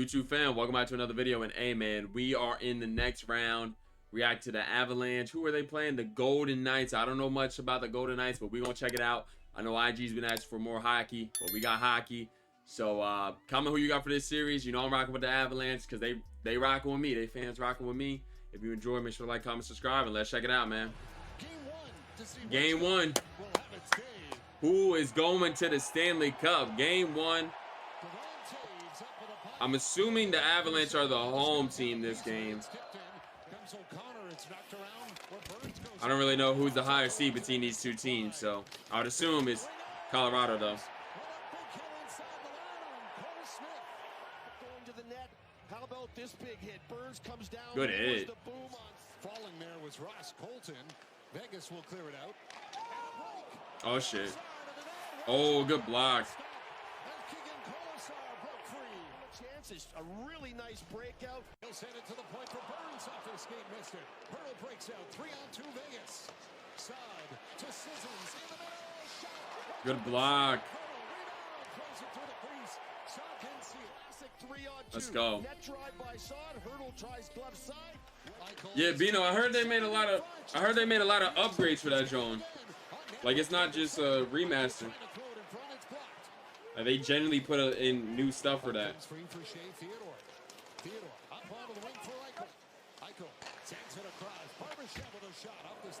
YouTube fam? Welcome back to another video. And hey man, we are in the next round. React to the Avalanche. Who are they playing? The Golden Knights. I don't know much about the Golden Knights, but we're gonna check it out. I know IG's been asking for more hockey, but we got hockey. So comment who you got for this series. You know I'm rocking with the Avalanche because they rocking with me. They fans rocking with me. If you enjoy, make sure to like, comment, subscribe, and let's check it out, man. Game one. Who is going to the Stanley Cup? Game one. I'm assuming the Avalanche are the home team this game. I don't really know who's the higher seed between these two teams, so I would assume it's Colorado, though. How about this big hit? Burns comes down. Good hit. Falling there was Ross Colton. Vegas will clear it out. Oh shit. Oh, good block. Chances, a really nice breakout. He'll send it to the point for Burns off his skate, missed it. Hurdle breaks out. 3-on-2 Vegas. Side to Sissons in the middle. Shot. Good block. Let's go. Yeah, Bino, I heard they made a lot of upgrades for that drone. Like it's not just a remaster. Like, they genuinely put in new stuff for that.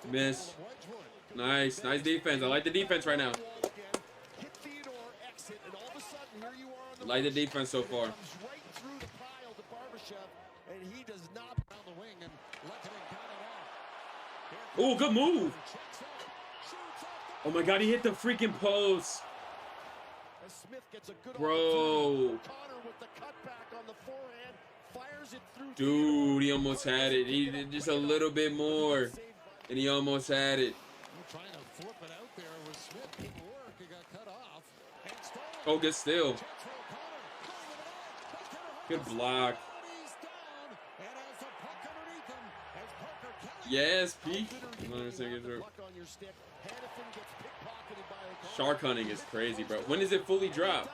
Miss. Nice. Nice defense. I like the defense right now. I like the defense so far. Oh, good move. Oh my god, he hit the freaking post. Bro. Dude, he almost had it. He did just a little bit more. And he almost had it. Oh, good steal. Good block. Yes, Pete. Shark hunting is crazy, bro. When does it fully drop,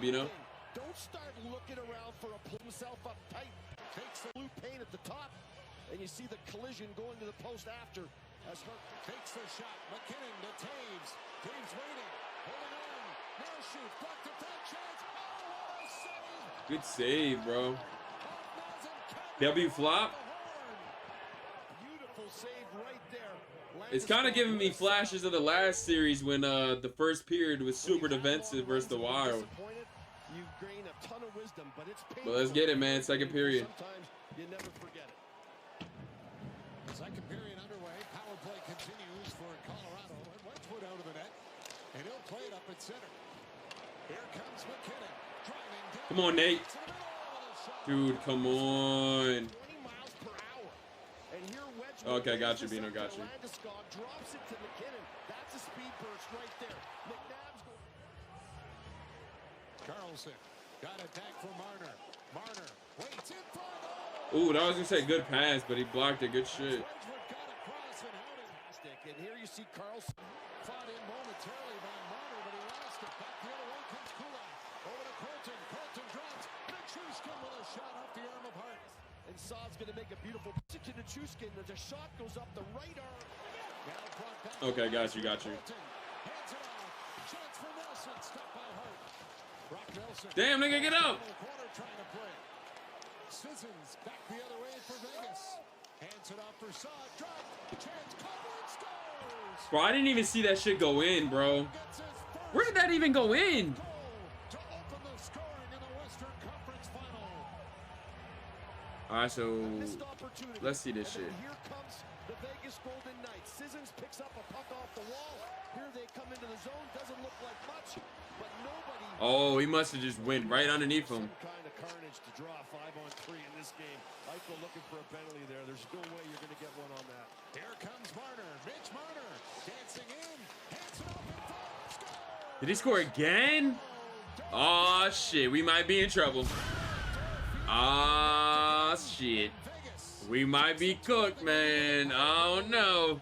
Bino? Don't start looking around for a pull himself up tight. Takes the loop paint at the top, and you see the collision going to the post after. As Hurt takes the shot. McKinnon to Taves. Taves waiting. Holding on. Now shoot. Blocked the top chance. Oh, what a save. Good save, bro. W flop. Beautiful save right there. It's kind of giving me flashes of the last series when the first period was super defensive versus the Wild. You gain a ton of wisdom, but it's painful. But let's get it, man. Second period. Sometimes you never forget it. Second period underway. Power play continues for Colorado. And Wedgwood out of the net. And he'll play it up at center. Here comes McKinnon. Driving down. Come on, Nate. Dude, come on. 20 miles per hour. And here Wedgwood. Okay, got you, Bino. Got you. Drops it to McKinnon. That's a speed burst right there. McNabb's going. Carlson got attack from Marner. Marner waits in front. Ooh, that was gonna say good pass, but he blocked it. Good shit. And here you see Carlson fought in momentarily by Marner, but he lost it. Back the other way comes Kulak. Over to Colton. Colton drops. Nichushkin with a shot off the arm of Hart. And Saad's going to make a beautiful pitch to Nichushkin. The shot goes up the right arm. Okay, got you, got you. Damn, nigga, get up! Sissons back the other way for Vegas. Hands it off for Saad. Drop. Chance. Cover scores. Bro, I didn't even see that shit go in, bro. Where did that even go in? To open the scoring in the Western Conference Final. Alright, so let's see this shit. Here comes the Vegas Golden Knights. Sissons picks up a puck off the wall. Here they come into the zone. Doesn't look like much, but nobody. Oh, he must have just went right underneath him. Some kind of carnage to draw 5-on-3 in this game. Eichel looking for a penalty there. There's no way you're going to get one on that. Here comes Marner. Mitch Marner dancing in. Hands it up in front. Score! Did he score again? Oh shit, we might be in trouble. Ah shit. We might be cooked, man. Oh no.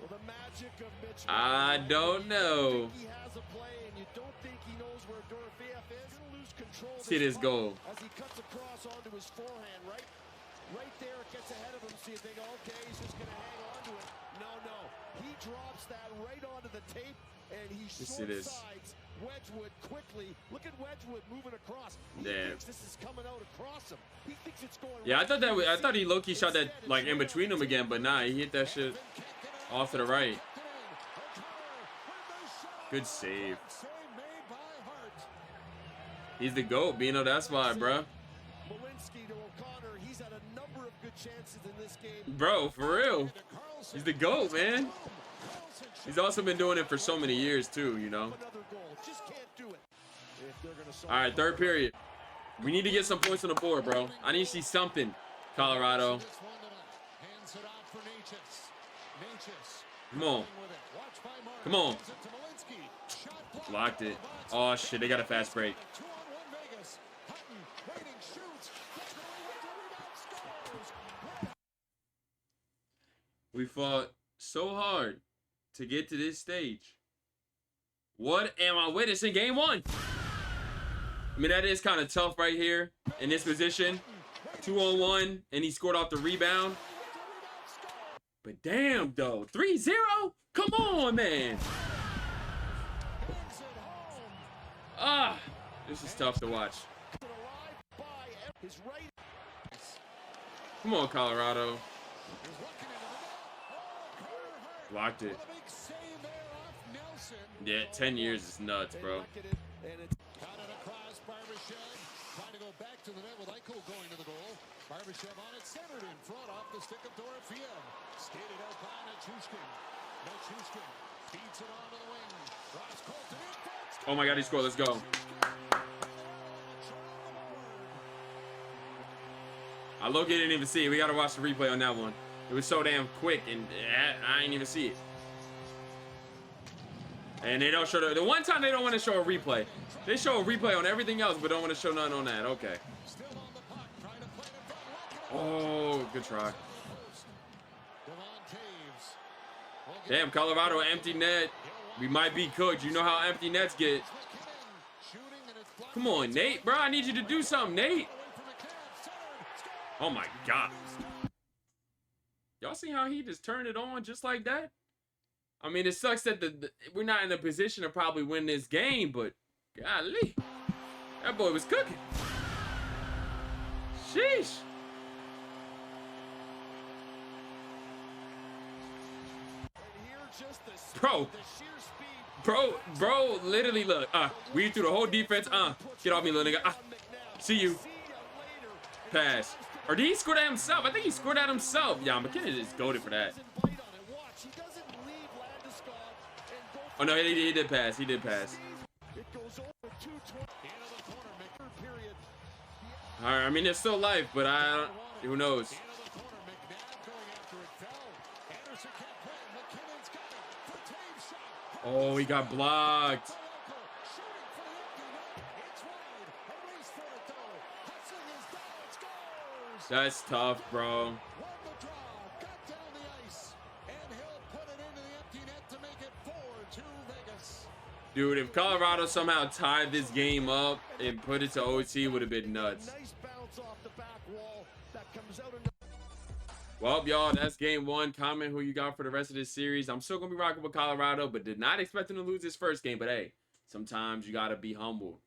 I don't know. He has a play, and you don't think he knows where Dorofeyev is. Lose control. See this goal. As he cuts across onto his forehand, right there, it gets ahead of him. So you think, okay, he's just going to hang on to it. No. He drops that right onto the tape, and he short sides Wedgwood quickly. Look at Wedgwood moving across. He thinks this is coming out across him. He thinks it's going. Yeah, I thought he low-key shot that like in between them again, but nah, he hit that shit off to the right. Good save. He's the GOAT, Bino. That's why, bro. Malinsky to O'Connor. He's had a number of good chances in this game. Bro, for real. He's the GOAT, man. He's also been doing it for so many years, too, you know. All right, third period. We need to get some points on the board, bro. I need to see something, Colorado. Come on. Come on. Blocked it. Oh, shit. They got a fast break. We fought so hard to get to this stage. What am I witnessing? Game one. I mean, that is kind of tough right here in this position. 2-on-1, and he scored off the rebound. But damn, though. 3-0? Come on, man. Ah, this is tough to watch. Come on, Colorado. Blocked it. Yeah, 10 years is nuts, bro. Trying to go back to the net with Eichel going to the goal. Barbashev on it, centered in front off the stick of Dorofiev. Skated out by Nichushkin. Nichushkin feeds it onto the wing. Ross Colton in front. Oh my God, he scored. Let's go. I low-key didn't even see it. We got to watch the replay on that one. It was so damn quick, and I didn't even see it. And they don't show the one time they don't want to show a replay. They show a replay on everything else, but don't want to show nothing on that. Okay. Oh, good try. Damn, Colorado, empty net. We might be cooked. You know how empty nets get. Come on, Nate, bro. I need you to do something, Nate. Oh, my God. Y'all see how he just turned it on just like that? I mean, it sucks that we're not in a position to probably win this game, but golly, that boy was cooking. Sheesh. Bro, literally, look. Weed through the whole defense. Get off me, little nigga. See you. Pass. Or did he score that himself? I think he scored that himself. Yeah, McKinnon is goated for that. Oh, no, he did pass. He did pass. All right, I mean, it's still life, but who knows? Oh, he got blocked. That's tough, bro. Dude, if Colorado somehow tied this game up and put it to OT, it would have been nuts. Well, y'all, that's game one. Comment who you got for the rest of this series. I'm still going to be rocking with Colorado, but did not expect them to lose this first game. But, hey, sometimes you got to be humble.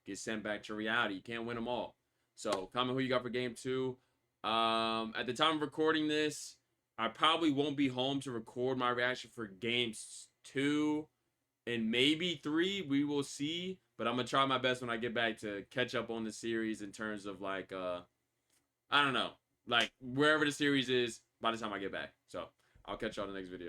Get sent back to reality. You can't win them all. So, comment who you got for game two. At the time of recording this, I probably won't be home to record my reaction for games 2 and maybe 3. We will see. But I'm going to try my best when I get back to catch up on the series in terms of, like, I don't know. Like, wherever the series is by the time I get back. So, I'll catch y'all in the next video.